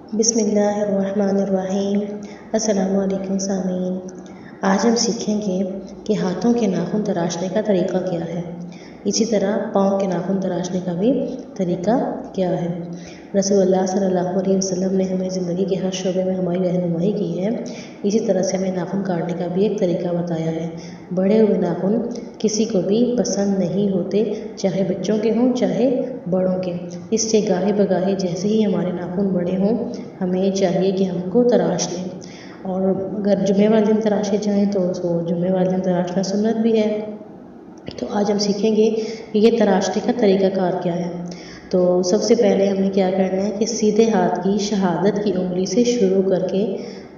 बिस्मिल्लाहिर्रहमानिर्रहीम। अस्सलामु अलैकुम सामीन। आज हम सीखेंगे कि हाथों के नाखून तराशने का तरीका क्या है। इसी तरह पाँव के नाखून तराशने का भी तरीका क्या है। रसूलुल्लाह सल्लल्लाहु अलैहि वसल्लम ने हमें ज़िंदगी के हर शोबे में हमारी रहनुमाई की है। इसी तरह से हमें नाखून काटने का भी एक तरीका बताया है। बड़े हुए नाखून किसी को भी पसंद नहीं होते, चाहे बच्चों के हों चाहे बड़ों के। इससे गाहे बगाहे जैसे ही हमारे नाखून बड़े हों, हमें चाहिए कि हम उनको तराश लें। और अगर जुम्मे वाले दिन तराशे जाएँ तो उसको जुम्मे वाले दिन तराशना सुन्नत भी है। तो आज हम सीखेंगे कि ये तराशने का तरीक़ाकार क्या है। तो सबसे पहले हमें क्या करना है कि सीधे हाथ की शहादत की उंगली से शुरू करके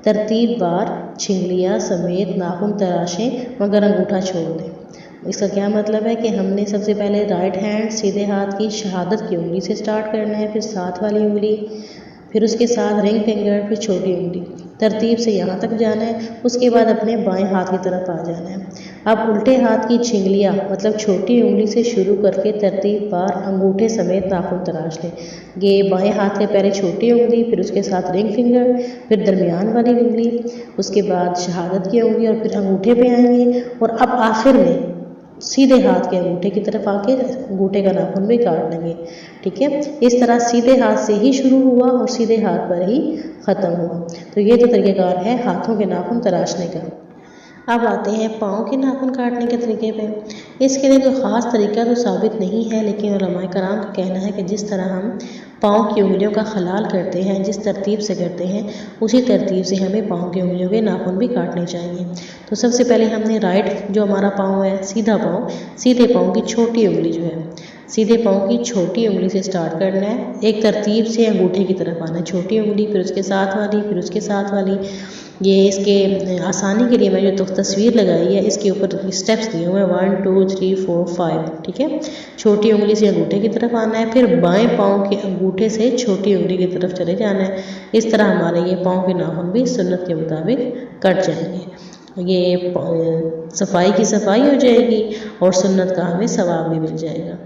तरतीबवार छिंगलियाँ समेत नाखून तराशें मगर अंगूठा छोड़ दें। इसका क्या मतलब है कि हमने सबसे पहले राइट हैंड सीधे हाथ की शहादत की उंगली से स्टार्ट करना है, फिर साथ वाली उंगली, फिर उसके साथ रिंग फिंगर, फिर छोटी उंगली, तरतीब से यहाँ तक जाना है। उसके बाद अपने बाएं हाथ की तरफ आ जाना है। अब उल्टे हाथ की छिंगलियाँ मतलब छोटी उंगली से शुरू करके तरतीबवार अंगूठे समेत नाखून तराश लें। ये बाएं हाथ के पहले छोटी उंगली, फिर उसके साथ रिंग फिंगर, फिर दरमियान वाली उंगली, उसके बाद शहादत की उंगली और फिर अंगूठे पे आएंगे। और अब आखिर में सीधे हाथ के अंगूठे की तरफ आके अंगूठे का नाखून भी काट लेंगे। ठीक है, इस तरह सीधे हाथ से ही शुरू हुआ और सीधे हाथ पर ही ख़त्म हुआ। तो ये तो तरीक़ेकार है हाथों के नाखून तराशने का। अब आते हैं पाँव के नाखून काटने के तरीके पे। इसके लिए कोई ख़ास तरीका तो साबित नहीं है, लेकिन उलमाए कराम का कहना है कि जिस तरह हम पाँव की उंगलियों का खलाल करते हैं, जिस तरतीब से करते हैं, उसी तरतीब से हमें पाँव की उंगलियों के नाखून भी काटने चाहिए। तो सबसे पहले हमने राइट जो हमारा पाँव है, सीधा पाँव, सीधे पाँव की छोटी उंगली जो है, सीधे पाँव की छोटी उंगली से स्टार्ट करना है। एक तरतीब से अंगूठे की तरफ आना है, छोटी उंगली, फिर उसके साथ वाली, फिर उसके साथ वाली। ये इसके आसानी के लिए मैंने जो तस्वीर लगाई है, इसके ऊपर स्टेप्स दिए हुए हैं 1 2 3 4 5। ठीक है, छोटी उंगली से अंगूठे की तरफ आना है, फिर बाएं पाँव के अंगूठे से छोटी उंगली की तरफ चले जाना है। इस तरह हमारे ये पाँव के नाखून भी सुन्नत के मुताबिक कट जाएंगे। ये सफाई की सफाई हो जाएगी और सुन्नत का हमें सवाब भी मिल जाएगा।